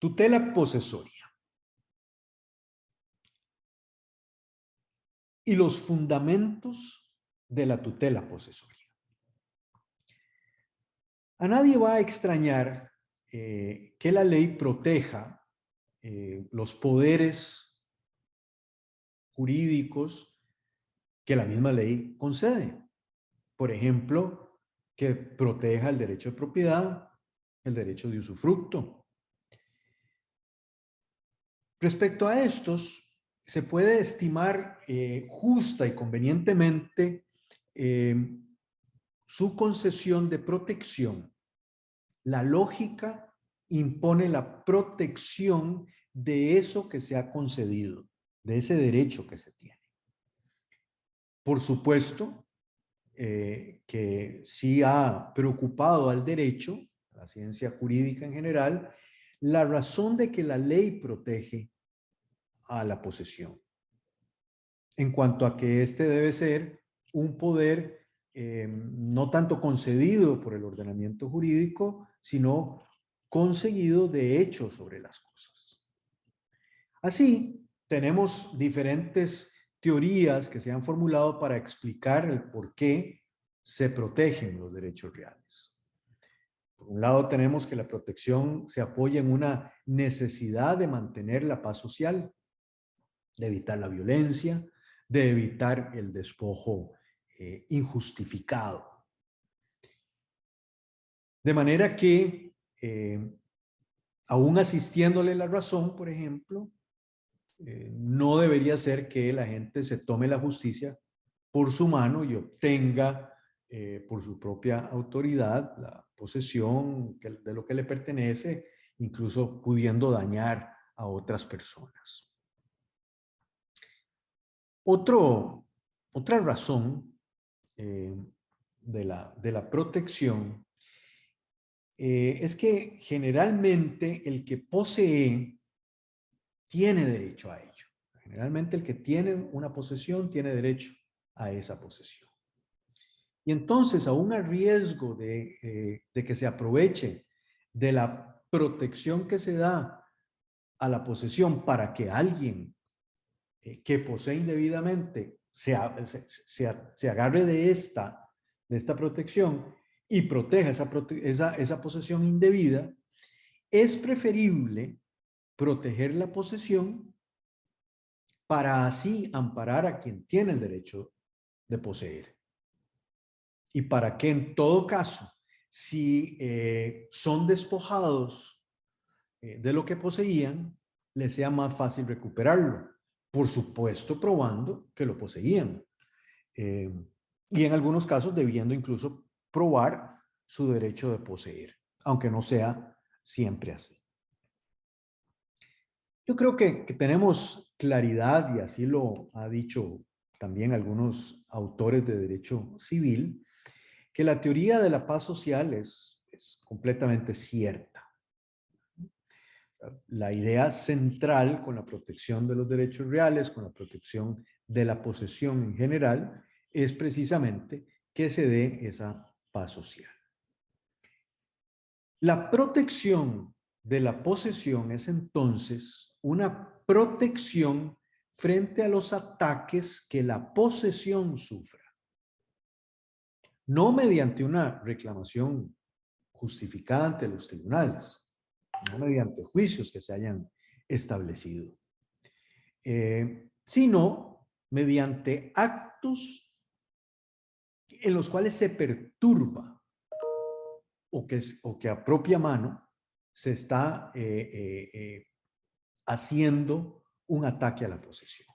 Tutela posesoria. Y los fundamentos de la tutela posesoria. A nadie va a extrañar que la ley proteja los poderes jurídicos que la misma ley concede. Por ejemplo, que proteja el derecho de propiedad, el derecho de usufructo. Respecto a estos, se puede estimar justa y convenientemente su concesión de protección. La lógica impone la protección de eso que se ha concedido, de ese derecho que se tiene. Por supuesto que sí ha preocupado al derecho, a la ciencia jurídica en general, la razón de que la ley protege a la posesión, en cuanto a que este debe ser un poder no tanto concedido por el ordenamiento jurídico, sino conseguido de hecho sobre las cosas. Así, tenemos diferentes teorías que se han formulado para explicar el por qué se protegen los derechos reales. Por un lado, tenemos que la protección se apoya en una necesidad de mantener la paz social, de evitar la violencia, de evitar el despojo injustificado. De manera que, aún asistiéndole la razón, por ejemplo, no debería ser que la gente se tome la justicia por su mano y obtenga por su propia autoridad la posesión de lo que le pertenece, incluso pudiendo dañar a otras personas. Otra razón de la protección es que generalmente el que posee tiene derecho a ello. Generalmente el que tiene una posesión tiene derecho a esa posesión. Y entonces, aún a riesgo de que se aproveche de la protección que se da a la posesión para que alguien que posee indebidamente se agarre de esta protección y proteja esa posesión indebida, es preferible proteger la posesión para así amparar a quien tiene el derecho de poseer. Y para que en todo caso, si son despojados de lo que poseían, les sea más fácil recuperarlo. Por supuesto, probando que lo poseían. Y en algunos casos debiendo incluso probar su derecho de poseer, aunque no sea siempre así. Yo creo que tenemos claridad, y así lo ha dicho también algunos autores de derecho civil, que la teoría de la paz social es completamente cierta. La idea central con la protección de los derechos reales, con la protección de la posesión en general, es precisamente que se dé esa paz social. La protección de la posesión es entonces una protección frente a los ataques que la posesión sufra. No mediante una reclamación justificada ante los tribunales, no mediante juicios que se hayan establecido, sino mediante actos en los cuales se perturba o que a propia mano se está haciendo un ataque a la posesión.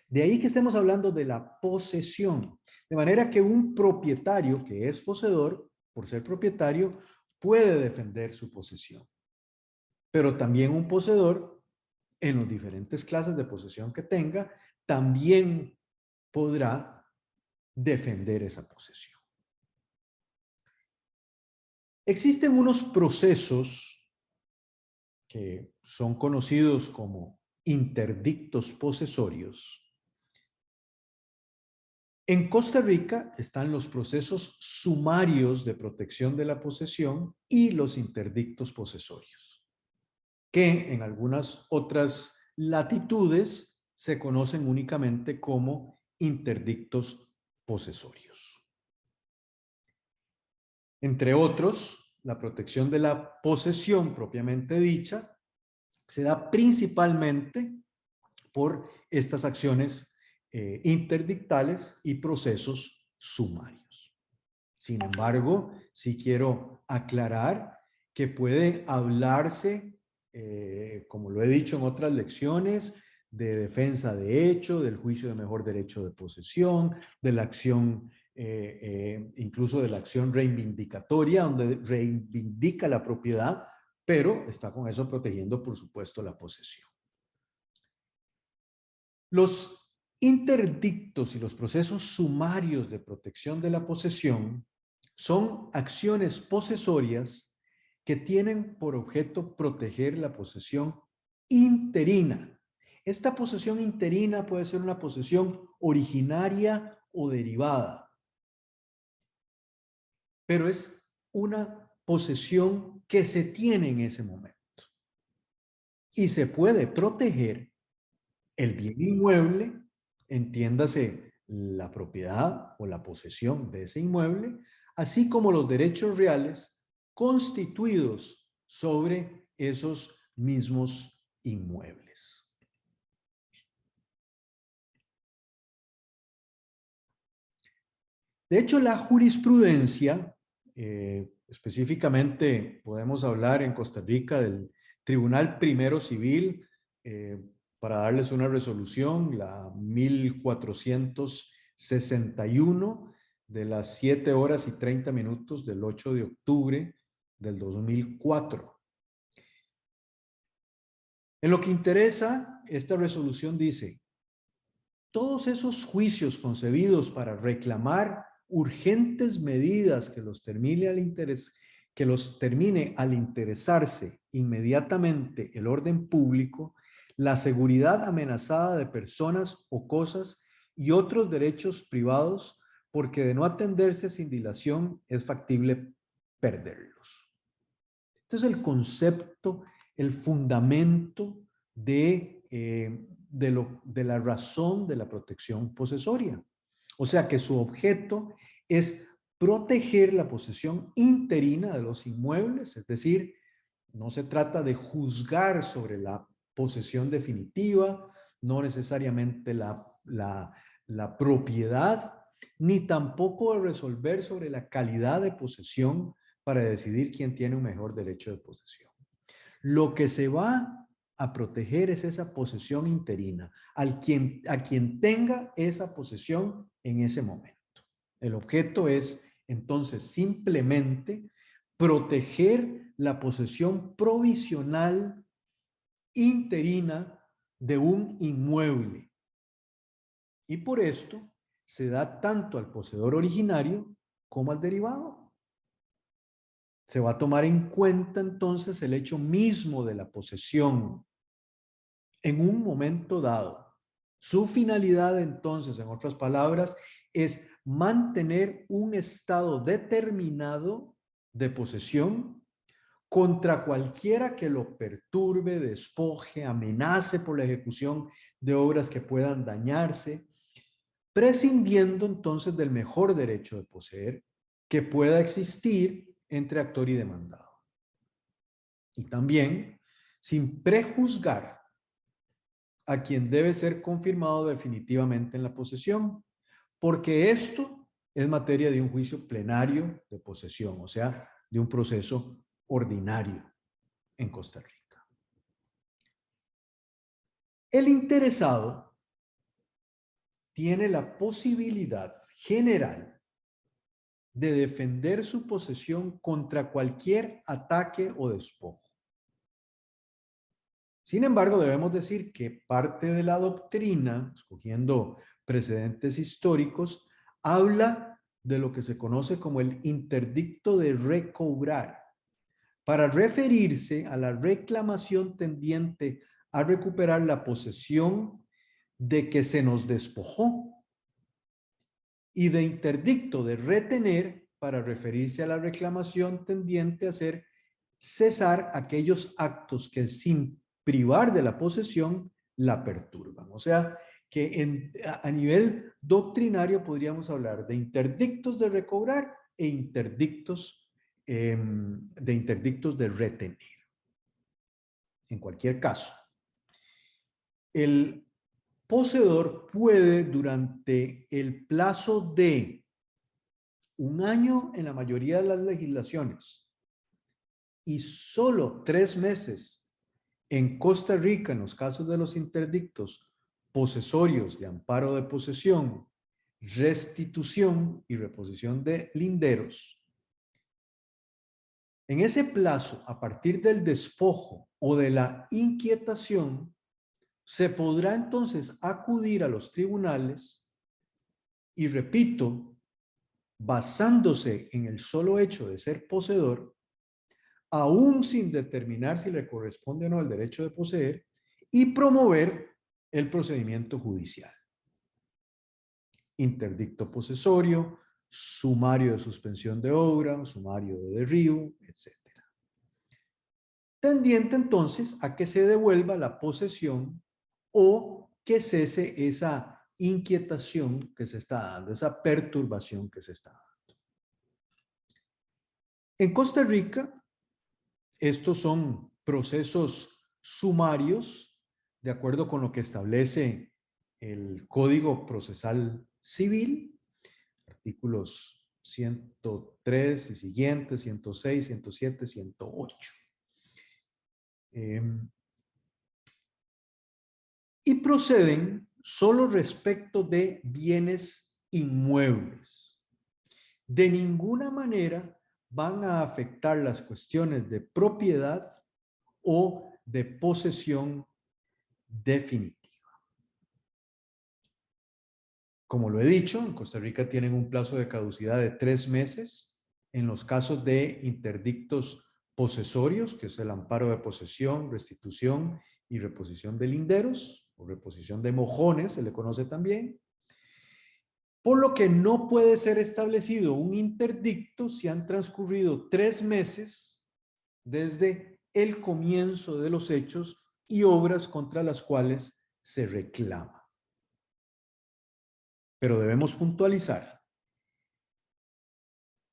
De ahí que estemos hablando de la posesión, de manera que un propietario que es poseedor, por ser propietario, puede defender su posesión. Pero también un poseedor, en las diferentes clases de posesión que tenga, también podrá defender esa posesión. Existen unos procesos que son conocidos como interdictos posesorios. En Costa Rica están los procesos sumarios de protección de la posesión y los interdictos posesorios. que en algunas otras latitudes se conocen únicamente como interdictos posesorios. Entre otros, la protección de la posesión propiamente dicha se da principalmente por estas acciones interdictales y procesos sumarios. Sin embargo, sí quiero aclarar que puede hablarse, como lo he dicho en otras lecciones, de defensa de hecho, del juicio de mejor derecho de posesión, de la acción, incluso de la acción reivindicatoria, donde reivindica la propiedad, pero está con eso protegiendo, por supuesto, la posesión. Los interdictos y los procesos sumarios de protección de la posesión son acciones posesorias que tienen por objeto proteger la posesión interina. Esta posesión interina puede ser una posesión originaria o derivada, pero es una posesión que se tiene en ese momento y se puede proteger el bien inmueble, entiéndase la propiedad o la posesión de ese inmueble, así como los derechos reales constituidos sobre esos mismos inmuebles. De hecho, la jurisprudencia, específicamente podemos hablar en Costa Rica del Tribunal Primero Civil, para darles una resolución, la 1461 de las 7:30 del 8 de octubre del 2004. En lo que interesa, esta resolución dice: todos esos juicios concebidos para reclamar urgentes medidas que los termine al interesarse inmediatamente el orden público, la seguridad amenazada de personas o cosas y otros derechos privados, porque de no atenderse sin dilación es factible perderlos. Este es el concepto, el fundamento de la razón de la protección posesoria. O sea que su objeto es proteger la posesión interina de los inmuebles, es decir, no se trata de juzgar sobre la posesión definitiva, no necesariamente la propiedad, ni tampoco de resolver sobre la calidad de posesión para decidir quién tiene un mejor derecho de posesión. Lo que se va a proteger es esa posesión interina, a quien tenga esa posesión en ese momento. El objeto es entonces simplemente proteger la posesión provisional interina de un inmueble. Y por esto se da tanto al poseedor originario como al derivado. Se va a tomar en cuenta entonces el hecho mismo de la posesión en un momento dado. Su finalidad entonces, en otras palabras, es mantener un estado determinado de posesión contra cualquiera que lo perturbe, despoje, amenace por la ejecución de obras que puedan dañarse, prescindiendo entonces del mejor derecho de poseer que pueda existir entre actor y demandado. Y también sin prejuzgar a quien debe ser confirmado definitivamente en la posesión, porque esto es materia de un juicio plenario de posesión, o sea, de un proceso ordinario en Costa Rica. El interesado tiene la posibilidad general de defender su posesión contra cualquier ataque o despojo. Sin embargo, debemos decir que parte de la doctrina, escogiendo precedentes históricos, habla de lo que se conoce como el interdicto de recobrar, para referirse a la reclamación tendiente a recuperar la posesión de que se nos despojó, y de interdicto de retener para referirse a la reclamación tendiente a ser cesar aquellos actos que sin privar de la posesión la perturban. O sea, que a nivel doctrinario podríamos hablar de interdictos de recobrar e interdictos de retener. En cualquier caso, el poseedor puede durante el plazo de un año en la mayoría de las legislaciones y solo 3 meses en Costa Rica en los casos de los interdictos posesorios de amparo de posesión, restitución y reposición de linderos. En ese plazo, a partir del despojo o de la inquietación, se podrá entonces acudir a los tribunales y, repito, basándose en el solo hecho de ser poseedor, aún sin determinar si le corresponde o no el derecho de poseer, y promover el procedimiento judicial. Interdicto posesorio, sumario de suspensión de obra, sumario de derribo, etc. Tendiente entonces a que se devuelva la posesión o que cese esa inquietación que se está dando, esa perturbación que se está dando. En Costa Rica, estos son procesos sumarios de acuerdo con lo que establece el Código Procesal Civil, artículos 103 y siguientes, 106, 107, 108. Y proceden solo respecto de bienes inmuebles. De ninguna manera van a afectar las cuestiones de propiedad o de posesión definitiva. Como lo he dicho, en Costa Rica tienen un plazo de caducidad de 3 meses en los casos de interdictos posesorios, que es el amparo de posesión, restitución y reposición de linderos, o reposición de mojones, se le conoce también. Por lo que no puede ser establecido un interdicto si han transcurrido 3 meses desde el comienzo de los hechos y obras contra las cuales se reclama. Pero debemos puntualizar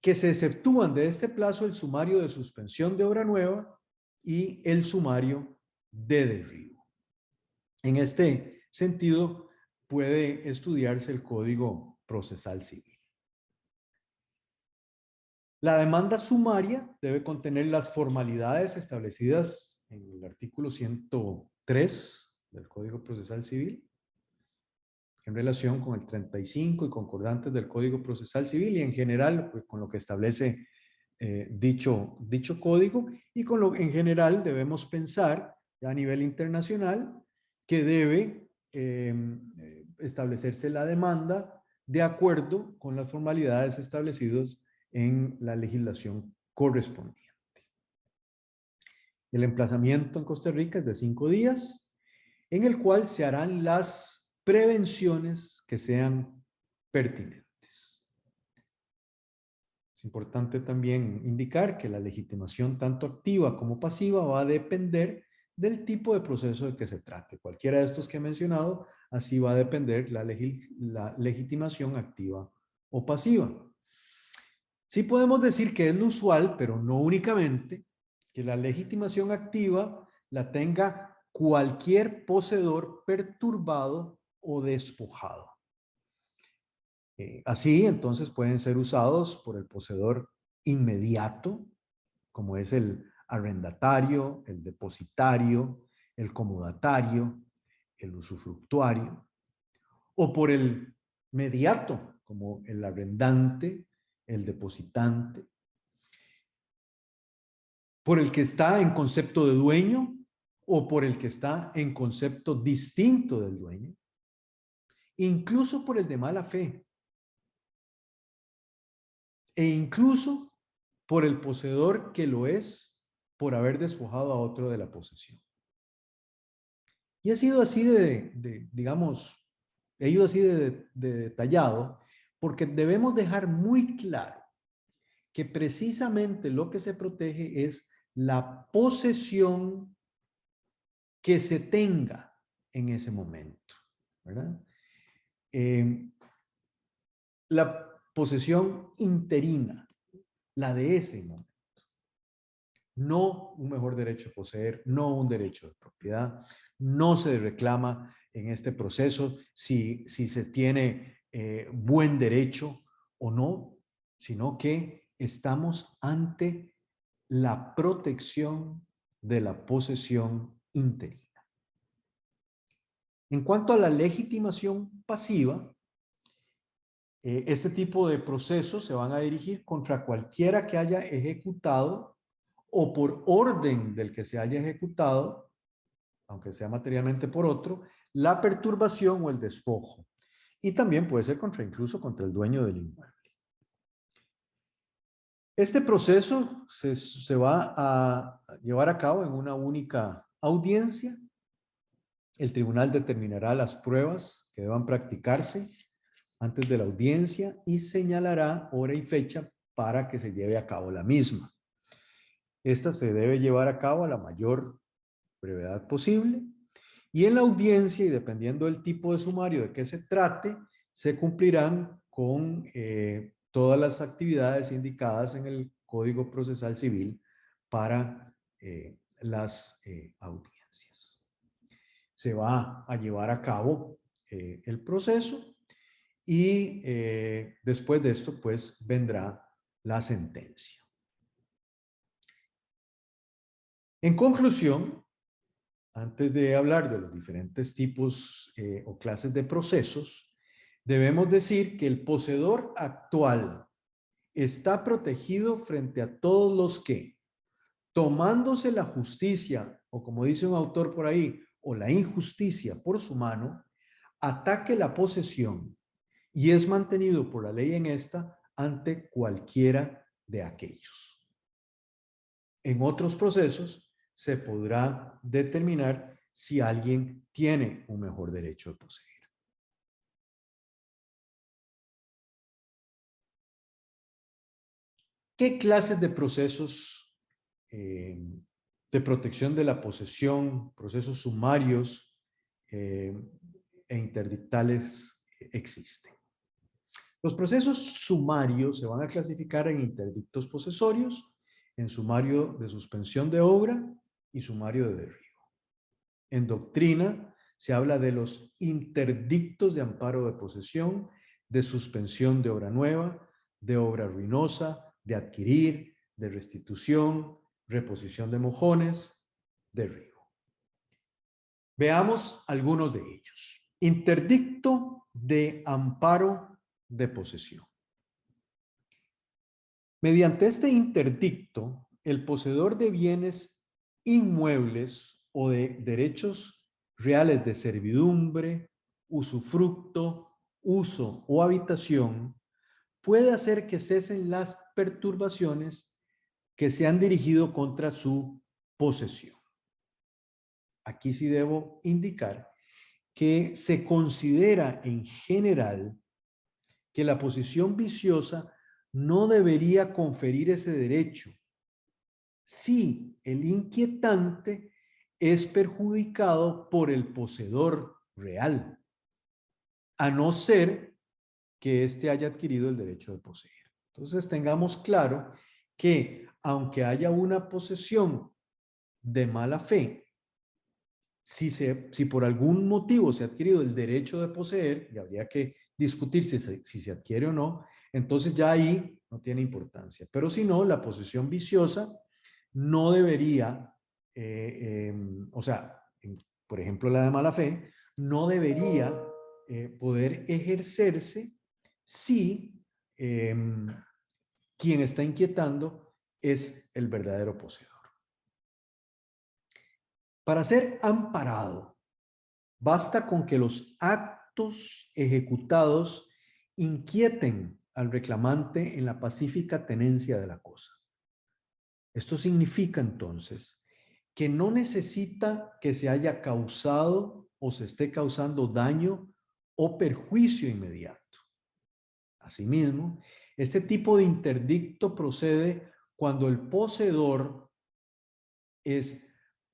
que se exceptúan de este plazo el sumario de suspensión de obra nueva y el sumario de derribo. En este sentido, puede estudiarse el Código Procesal Civil. La demanda sumaria debe contener las formalidades establecidas en el artículo 103 del Código Procesal Civil en relación con el 35 y concordantes del Código Procesal Civil y en general pues, con lo que establece dicho código y con lo que en general debemos pensar a nivel internacional que debe establecerse la demanda de acuerdo con las formalidades establecidas en la legislación correspondiente. El emplazamiento en Costa Rica es de 5 días, en el cual se harán las prevenciones que sean pertinentes. Es importante también indicar que la legitimación tanto activa como pasiva va a depender del tipo de proceso de que se trate. Cualquiera de estos que he mencionado, así va a depender la legitimación activa o pasiva. Sí podemos decir que es lo usual, pero no únicamente, que la legitimación activa la tenga cualquier poseedor perturbado o despojado. Así, entonces, pueden ser usados por el poseedor inmediato, como es el arrendatario, el depositario, el comodatario, el usufructuario, o por el mediato, como el arrendante, el depositante, por el que está en concepto de dueño o por el que está en concepto distinto del dueño, incluso por el de mala fe, e incluso por el poseedor que lo es por haber despojado a otro de la posesión. Y ha sido así digamos, he ido así de detallado, porque debemos dejar muy claro que precisamente lo que se protege es la posesión que se tenga en ese momento, ¿verdad? La posesión interina, la de ese momento. No un mejor derecho a poseer, no un derecho de propiedad. No se reclama en este proceso si se tiene buen derecho o no, sino que estamos ante la protección de la posesión interina. En cuanto a la legitimación pasiva, este tipo de procesos se van a dirigir contra cualquiera que haya ejecutado o por orden del que se haya ejecutado, aunque sea materialmente por otro, la perturbación o el despojo. Y también puede ser incluso contra el dueño del inmueble. Este proceso se va a llevar a cabo en una única audiencia. El tribunal determinará las pruebas que deban practicarse antes de la audiencia y señalará hora y fecha para que se lleve a cabo la misma. Esta se debe llevar a cabo a la mayor brevedad posible y en la audiencia, y dependiendo del tipo de sumario de que se trate, se cumplirán con todas las actividades indicadas en el Código Procesal Civil para las audiencias. Se va a llevar a cabo el proceso y después de esto, pues, vendrá la sentencia. En conclusión, antes de hablar de los diferentes tipos o clases de procesos, debemos decir que el poseedor actual está protegido frente a todos los que, tomándose la justicia, o como dice un autor por ahí, o la injusticia por su mano, ataque la posesión y es mantenido por la ley en esta ante cualquiera de aquellos. En otros procesos se podrá determinar si alguien tiene un mejor derecho de poseer. ¿Qué clases de procesos de protección de la posesión, procesos sumarios e interdictales existen? Los procesos sumarios se van a clasificar en interdictos posesorios, en sumario de suspensión de obra y sumario de derribo. En doctrina se habla de los interdictos de amparo de posesión, de suspensión de obra nueva, de obra ruinosa, de adquirir, de restitución, reposición de mojones, derribo. Veamos algunos de ellos. Interdicto de amparo de posesión. Mediante este interdicto, el poseedor de bienes inmuebles o de derechos reales de servidumbre, usufructo, uso o habitación puede hacer que cesen las perturbaciones que se han dirigido contra su posesión. Aquí sí debo indicar que se considera en general que la posesión viciosa no debería conferir ese derecho si el inquietante es perjudicado por el poseedor real, a no ser que éste haya adquirido el derecho de poseer. Entonces tengamos claro que aunque haya una posesión de mala fe, si por algún motivo se ha adquirido el derecho de poseer, y habría que discutir si se adquiere o no, entonces ya ahí no tiene importancia. Pero si no, la posesión viciosa no debería, o sea, por ejemplo la de mala fe, no debería poder ejercerse si quien está inquietando es el verdadero poseedor. Para ser amparado, basta con que los actos ejecutados inquieten al reclamante en la pacífica tenencia de la cosa. Esto significa entonces que no necesita que se haya causado o se esté causando daño o perjuicio inmediato. Asimismo, este tipo de interdicto procede cuando el poseedor es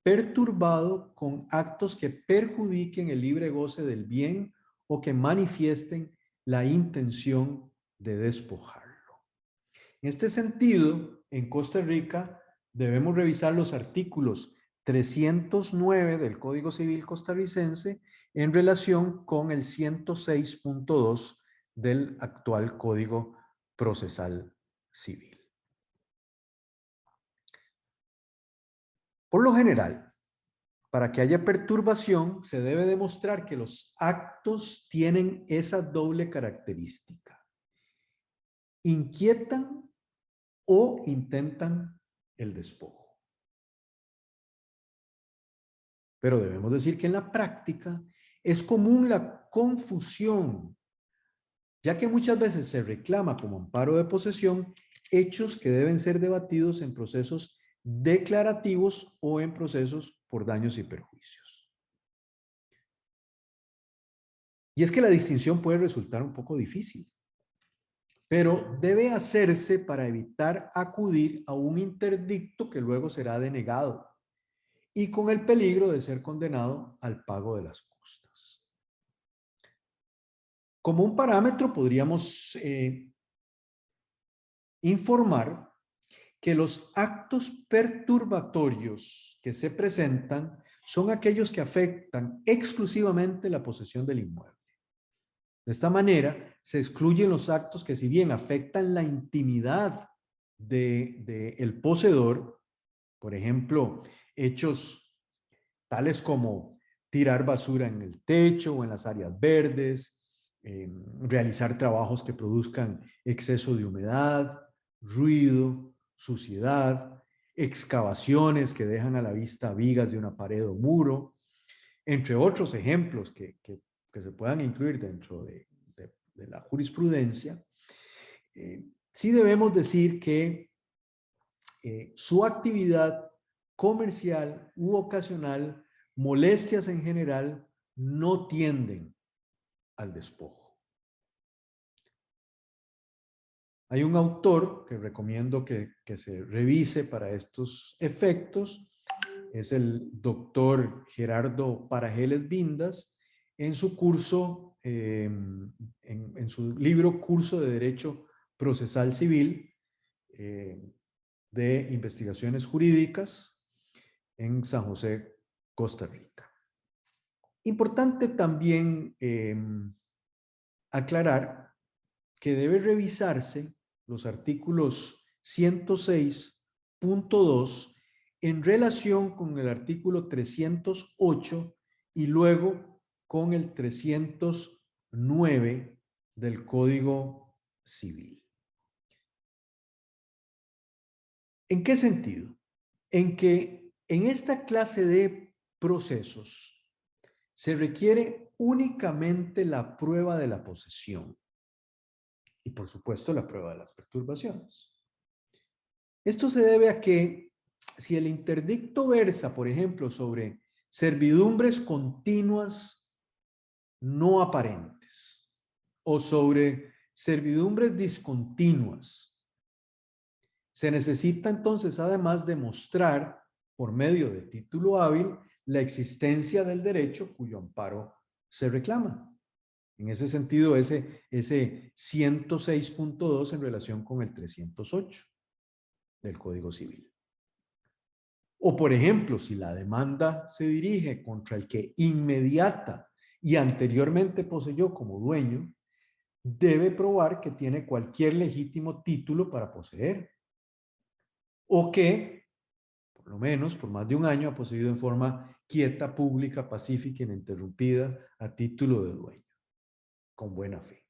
perturbado con actos que perjudiquen el libre goce del bien o que manifiesten la intención de despojarlo. En este sentido, en Costa Rica debemos revisar los artículos 309 del Código Civil costarricense en relación con el 106.2 del actual Código Procesal Civil. Por lo general, para que haya perturbación, se debe demostrar que los actos tienen esa doble característica. Inquietan o intentan el despojo. Pero debemos decir que en la práctica es común la confusión, ya que muchas veces se reclama como amparo de posesión hechos que deben ser debatidos en procesos declarativos o en procesos por daños y perjuicios. Y es que la distinción puede resultar un poco difícil, pero debe hacerse para evitar acudir a un interdicto que luego será denegado y con el peligro de ser condenado al pago de las costas. Como un parámetro podríamos informar que los actos perturbatorios que se presentan son aquellos que afectan exclusivamente la posesión del inmueble. De esta manera, se excluyen los actos que, si bien afectan la intimidad del poseedor, por ejemplo, hechos tales como tirar basura en el techo o en las áreas verdes, realizar trabajos que produzcan exceso de humedad, ruido, suciedad, excavaciones que dejan a la vista vigas de una pared o muro, entre otros ejemplos que se puedan incluir dentro de la jurisprudencia. Sí debemos decir que su actividad comercial u ocasional, molestias en general, no tienden al despojo. Hay un autor que recomiendo que se revise para estos efectos, es el doctor Gerardo Parajeles Vindas, en su curso, en su libro Curso de Derecho Procesal Civil de Investigaciones Jurídicas en San José, Costa Rica. Importante también aclarar que debe revisarse los artículos 106.2 en relación con el artículo 308 y luego con el 309 del Código Civil. ¿En qué sentido? En que en esta clase de procesos se requiere únicamente la prueba de la posesión y, por supuesto, la prueba de las perturbaciones. Esto se debe a que si el interdicto versa, por ejemplo, sobre servidumbres continuas no aparentes o sobre servidumbres discontinuas, se necesita entonces además demostrar por medio de título hábil la existencia del derecho cuyo amparo se reclama. En ese sentido, ese 106.2 en relación con el 308 del Código Civil. O, por ejemplo, si la demanda se dirige contra el que inmediata y anteriormente poseyó como dueño, debe probar que tiene cualquier legítimo título para poseer o que, por lo menos por más de un año, ha poseído en forma quieta, pública, pacífica, ininterrumpida, a título de dueño, con buena fe.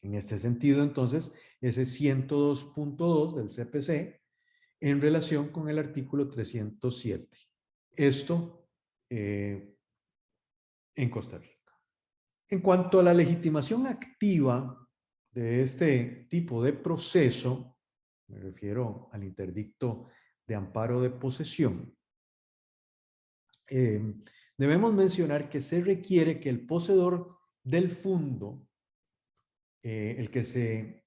En este sentido, entonces, ese 102.2 del CPC en relación con el artículo 307. Esto en Costa Rica. En cuanto a la legitimación activa de este tipo de proceso, me refiero al interdicto de amparo de posesión, debemos mencionar que se requiere que el poseedor del fundo, el que se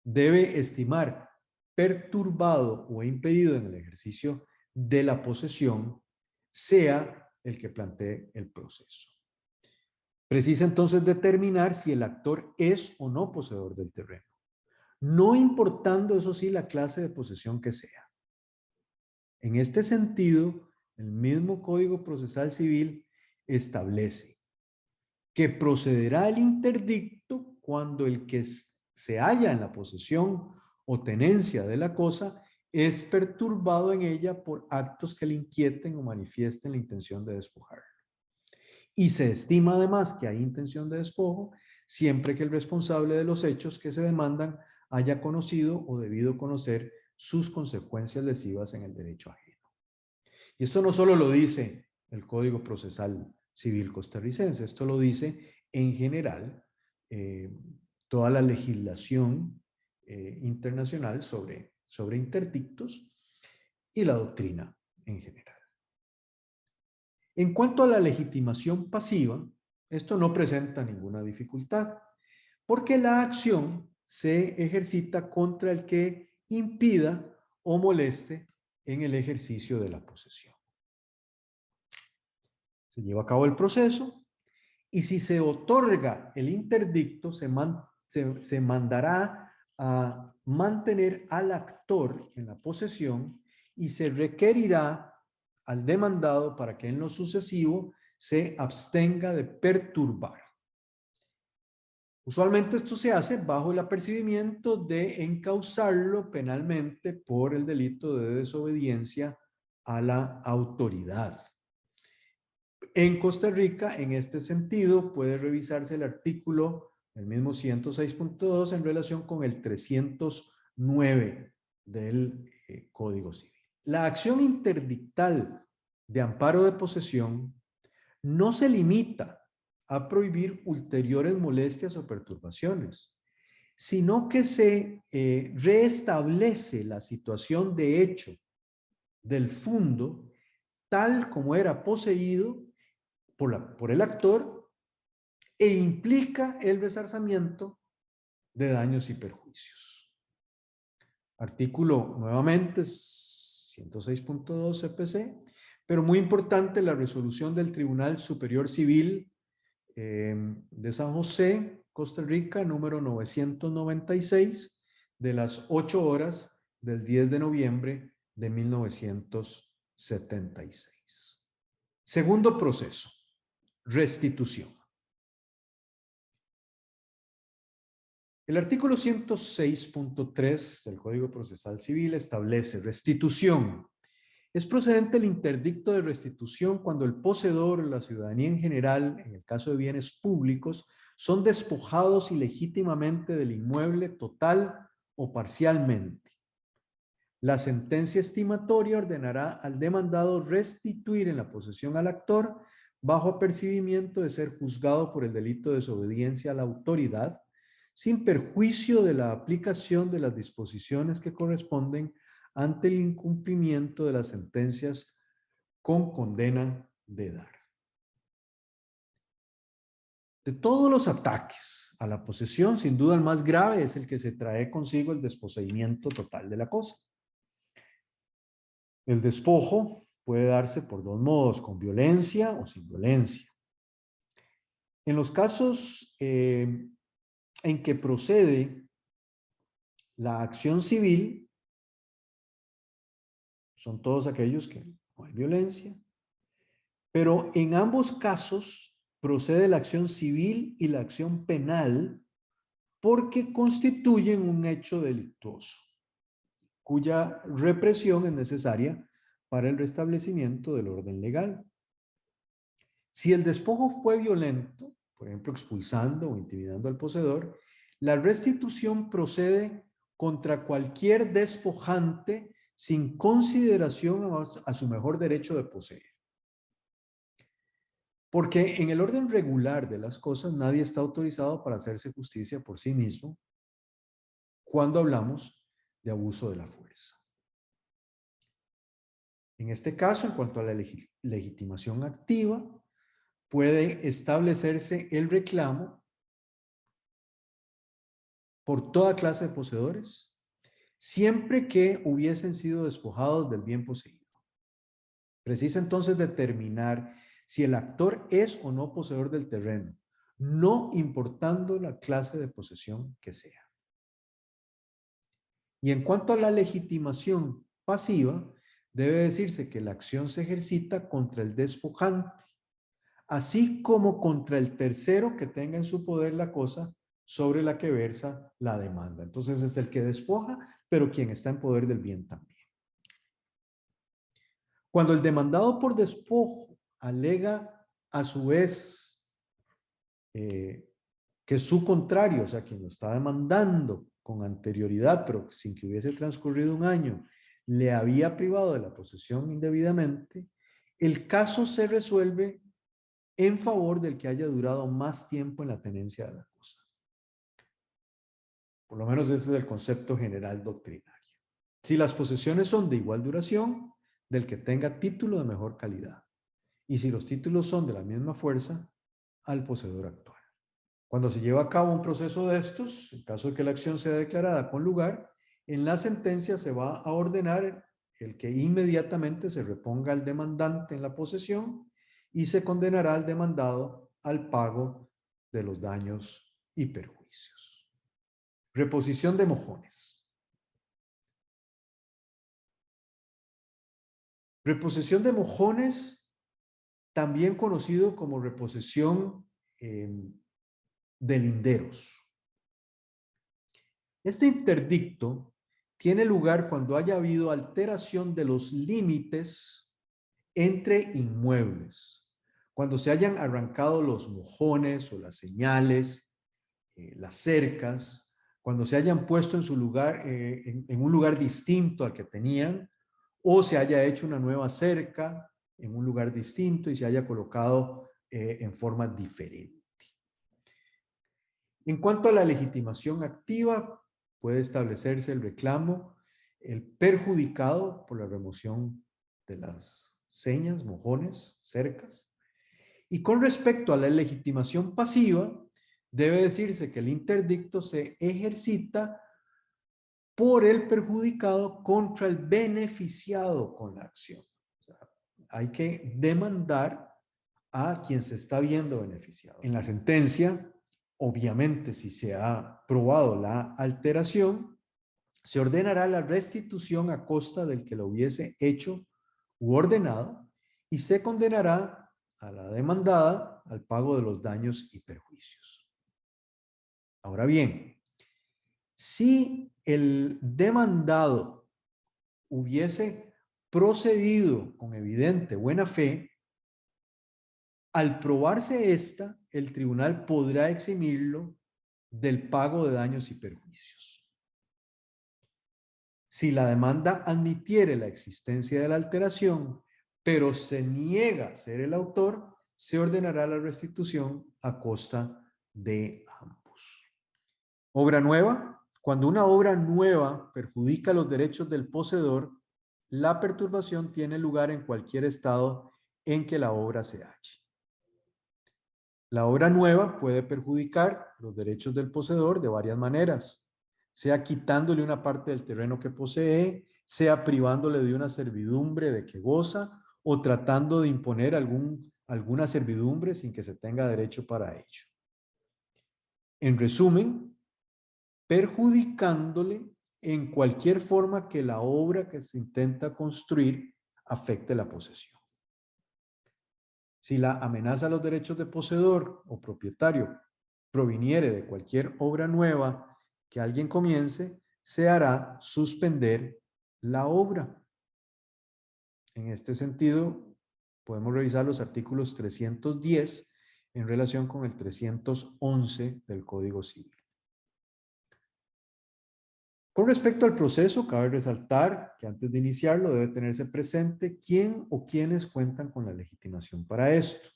debe estimar perturbado o impedido en el ejercicio de la posesión sea el que plantee el proceso. Precisa entonces determinar si el actor es o no poseedor del terreno, no importando, eso sí, la clase de posesión que sea. En este sentido, el mismo Código Procesal Civil establece que procederá el interdicto cuando el que se halla en la posesión o tenencia de la cosa es perturbado en ella por actos que le inquieten o manifiesten la intención de despojarlo. Y se estima además que hay intención de despojo siempre que el responsable de los hechos que se demandan haya conocido o debido conocer sus consecuencias lesivas en el derecho ajeno. Y esto no solo lo dice el Código Procesal Civil costarricense, esto lo dice en general toda la legislación internacional sobre interdictos y la doctrina en general. En cuanto a la legitimación pasiva, esto no presenta ninguna dificultad, porque la acción se ejercita contra el que impida o moleste en el ejercicio de la posesión. Se lleva a cabo el proceso y si se otorga el interdicto, se mandará a mantener al actor en la posesión y se requerirá al demandado para que en lo sucesivo se abstenga de perturbar. Usualmente esto se hace bajo el apercibimiento de encauzarlo penalmente por el delito de desobediencia a la autoridad. En Costa Rica, en este sentido, puede revisarse el artículo, el mismo 106.2, en relación con el 309 del Código Civil. La acción interdictal de amparo de posesión no se limita a prohibir ulteriores molestias o perturbaciones, sino que se reestablece la situación de hecho del fundo tal como era poseído por el actor e implica el resarcimiento de daños y perjuicios. Artículo nuevamente 106.2 CPC, pero muy importante la resolución del Tribunal Superior Civil de San José, Costa Rica, número 996, de las 8 horas del 10 de noviembre de 1976. Segundo proceso, restitución. El artículo 106.3 del Código Procesal Civil establece restitución. Es procedente el interdicto de restitución cuando el poseedor o la ciudadanía en general, en el caso de bienes públicos, son despojados ilegítimamente del inmueble total o parcialmente. La sentencia estimatoria ordenará al demandado restituir en la posesión al actor bajo apercibimiento de ser juzgado por el delito de desobediencia a la autoridad, sin perjuicio de la aplicación de las disposiciones que corresponden ante el incumplimiento de las sentencias con condena de dar. De todos los ataques a la posesión, sin duda el más grave es el que se trae consigo el desposeimiento total de la cosa. El despojo puede darse por dos modos, con violencia o sin violencia. En los casos en que procede la acción civil, son todos aquellos que no hay violencia, pero en ambos casos procede la acción civil y la acción penal porque constituyen un hecho delictuoso, cuya represión es necesaria para el restablecimiento del orden legal. Si el despojo fue violento, por ejemplo, expulsando o intimidando al poseedor, la restitución procede contra cualquier despojante sin consideración a su mejor derecho de poseer. Porque en el orden regular de las cosas, nadie está autorizado para hacerse justicia por sí mismo cuando hablamos de abuso de la fuerza. En este caso, en cuanto a la legitimación activa, puede establecerse el reclamo por toda clase de poseedores, siempre que hubiesen sido despojados del bien poseído. Precisa entonces determinar si el actor es o no poseedor del terreno, no importando la clase de posesión que sea. Y en cuanto a la legitimación pasiva, debe decirse que la acción se ejercita contra el despojante, así como contra el tercero que tenga en su poder la cosa sobre la que versa la demanda. Entonces es el que despoja, pero quien está en poder del bien también. Cuando el demandado por despojo alega a su vez que su contrario, o sea, quien lo está demandando con anterioridad, pero sin que hubiese transcurrido un año, le había privado de la posesión indebidamente, el caso se resuelve en favor del que haya durado más tiempo en la tenencia de la cosa. Por lo menos ese es el concepto general doctrinario. Si las posesiones son de igual duración, del que tenga título de mejor calidad. Y si los títulos son de la misma fuerza, al poseedor actual. Cuando se lleva a cabo un proceso de estos, en caso de que la acción sea declarada con lugar, en la sentencia se va a ordenar el que inmediatamente se reponga al demandante en la posesión y se condenará al demandado al pago de los daños y perjuicios. Reposición de mojones. Reposición de mojones, también conocido como reposición de linderos. Este interdicto tiene lugar cuando haya habido alteración de los límites entre inmuebles, cuando se hayan arrancado los mojones o las señales, las cercas, cuando se hayan puesto en su lugar, en un lugar distinto al que tenían, o se haya hecho una nueva cerca en un lugar distinto y se haya colocado en forma diferente. En cuanto a la legitimación activa, puede establecerse el reclamo, el perjudicado por la remoción de las señas, mojones, cercas. Y con respecto a la legitimación pasiva, debe decirse que el interdicto se ejercita por el perjudicado contra el beneficiado con la acción. O sea, hay que demandar a quien se está viendo beneficiado. En la sentencia, obviamente, si se ha probado la alteración, se ordenará la restitución a costa del que lo hubiese hecho u ordenado y se condenará a la demandada al pago de los daños y perjuicios. Ahora bien, si el demandado hubiese procedido con evidente buena fe, al probarse esta, el tribunal podrá eximirlo del pago de daños y perjuicios. Si la demanda admitiere la existencia de la alteración, pero se niega a ser el autor, se ordenará la restitución a costa de ambos. Obra nueva. Cuando una obra nueva perjudica los derechos del poseedor, la perturbación tiene lugar en cualquier estado en que la obra se halle. La obra nueva puede perjudicar los derechos del poseedor de varias maneras, sea quitándole una parte del terreno que posee, sea privándole de una servidumbre de que goza o tratando de imponer alguna servidumbre sin que se tenga derecho para ello. En resumen, perjudicándole en cualquier forma que la obra que se intenta construir afecte la posesión. Si la amenaza a los derechos de poseedor o propietario proviniere de cualquier obra nueva que alguien comience, se hará suspender la obra. En este sentido, podemos revisar los artículos 310 en relación con el 311 del Código Civil. Con respecto al proceso, cabe resaltar que antes de iniciarlo debe tenerse presente quién o quiénes cuentan con la legitimación para esto.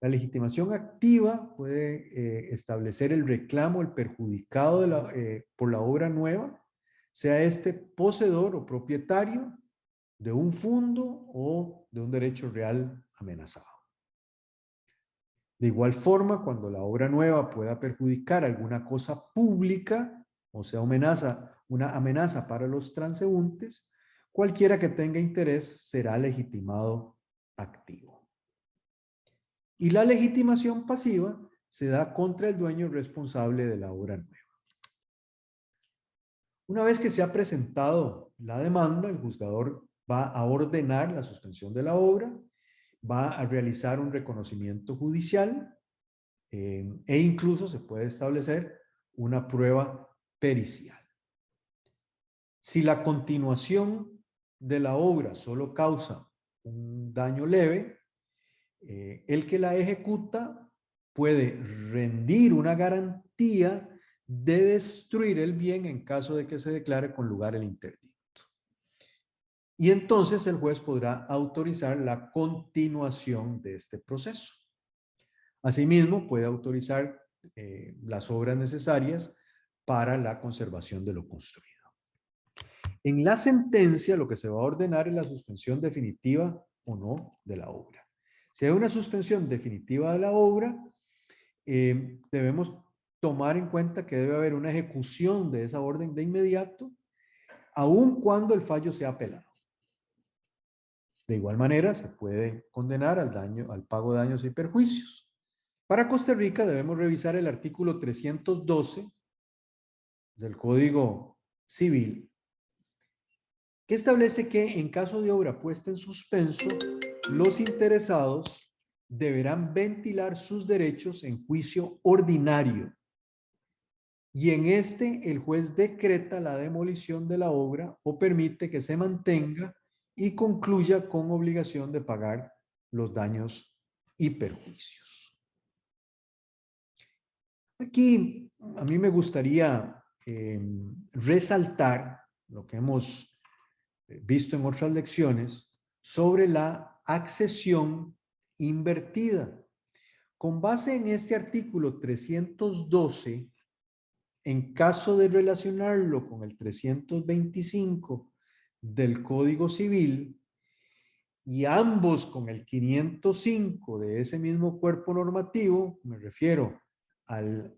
La legitimación activa puede establecer el reclamo, el perjudicado por la obra nueva, sea este poseedor o propietario de un fondo o de un derecho real amenazado. De igual forma, cuando la obra nueva pueda perjudicar alguna cosa pública, o sea, una amenaza para los transeúntes, Cualquiera que tenga interés será legitimado activo. Y la legitimación pasiva se da contra el dueño responsable de la obra nueva. Una vez que se ha presentado la demanda, el juzgador va a ordenar la suspensión de la obra, va a realizar un reconocimiento judicial e incluso se puede establecer una prueba pericial. Si la continuación de la obra solo causa un daño leve, el que la ejecuta puede rendir una garantía de destruir el bien en caso de que se declare con lugar el interdicto. Y entonces el juez podrá autorizar la continuación de este proceso. Asimismo, puede autorizar las obras necesarias para la conservación de lo construido. En la sentencia, lo que se va a ordenar es la suspensión definitiva o no de la obra. Si hay una suspensión definitiva de la obra, debemos tomar en cuenta que debe haber una ejecución de esa orden de inmediato, aun cuando el fallo sea apelado. De igual manera, se puede condenar al pago de daños y perjuicios. Para Costa Rica debemos revisar el artículo 312 del Código Civil, que establece que en caso de obra puesta en suspenso, los interesados deberán ventilar sus derechos en juicio ordinario. Y en este, el juez decreta la demolición de la obra o permite que se mantenga y concluya con obligación de pagar los daños y perjuicios. Aquí a mí me gustaría resaltar lo que hemos visto en otras lecciones sobre la accesión invertida. Con base en este artículo 312, en caso de relacionarlo con el 325 del Código Civil y ambos con el 505 de ese mismo cuerpo normativo, me refiero al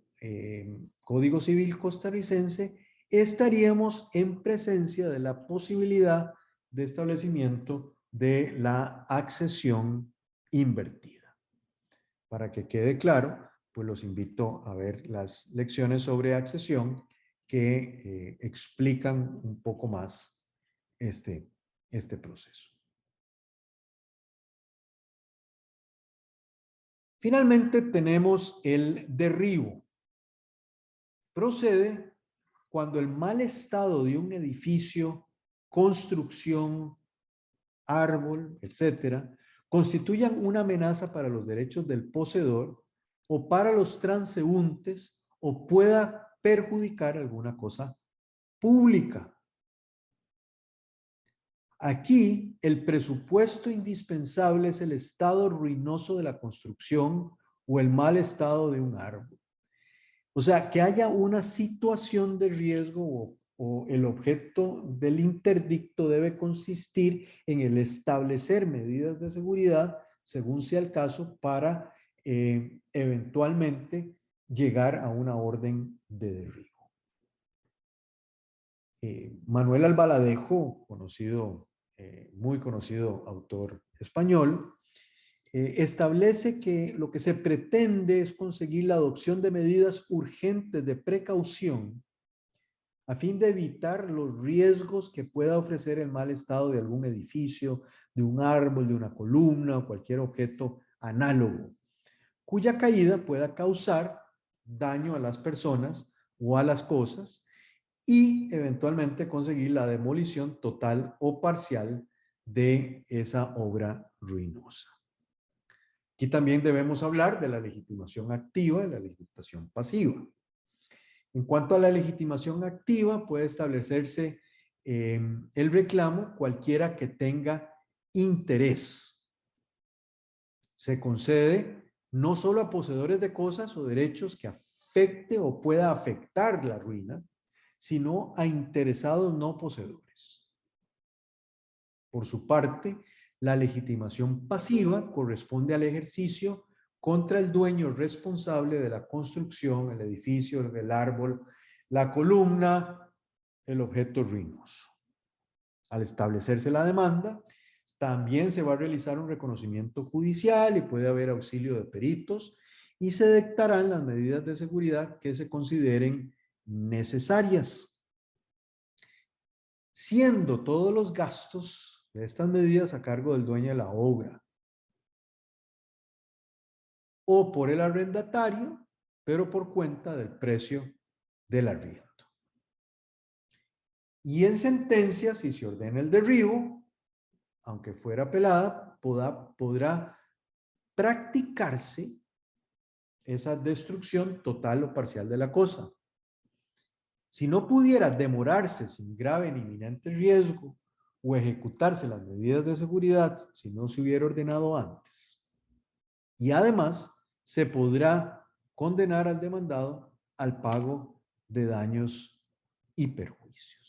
Código Civil costarricense, estaríamos en presencia de la posibilidad de establecimiento de la accesión invertida. Para que quede claro, pues los invito a ver las lecciones sobre accesión que explican un poco más este proceso. Finalmente tenemos el derribo. Procede cuando el mal estado de un edificio, construcción, árbol, etcétera, constituyan una amenaza para los derechos del poseedor o para los transeúntes o pueda perjudicar alguna cosa pública. Aquí el presupuesto indispensable es el estado ruinoso de la construcción o el mal estado de un árbol. O sea, que haya una situación de riesgo o el objeto del interdicto debe consistir en el establecer medidas de seguridad, según sea el caso, para eventualmente llegar a una orden de derribo. Manuel Albaladejo, muy conocido autor español, establece que lo que se pretende es conseguir la adopción de medidas urgentes de precaución a fin de evitar los riesgos que pueda ofrecer el mal estado de algún edificio, de un árbol, de una columna o cualquier objeto análogo, cuya caída pueda causar daño a las personas o a las cosas y eventualmente conseguir la demolición total o parcial de esa obra ruinosa. Aquí también debemos hablar de la legitimación activa y la legitimación pasiva. En cuanto a la legitimación activa, puede establecerse el reclamo cualquiera que tenga interés. Se concede no solo a poseedores de cosas o derechos que afecte o pueda afectar la ruina, sino a interesados no poseedores. Por su parte, la legitimación pasiva corresponde al ejercicio contra el dueño responsable de la construcción, el edificio, el árbol, la columna, el objeto ruinoso. Al establecerse la demanda, también se va a realizar un reconocimiento judicial y puede haber auxilio de peritos y se dictarán las medidas de seguridad que se consideren necesarias, siendo todos los gastos de estas medidas a cargo del dueño de la obra o por el arrendatario, pero por cuenta del precio del arriendo. Y en sentencia, si se ordena el derribo, aunque fuera apelada, podrá practicarse esa destrucción total o parcial de la cosa. Si no pudiera demorarse sin grave ni inminente riesgo o ejecutarse las medidas de seguridad si no se hubiera ordenado antes. Y además, se podrá condenar al demandado al pago de daños y perjuicios.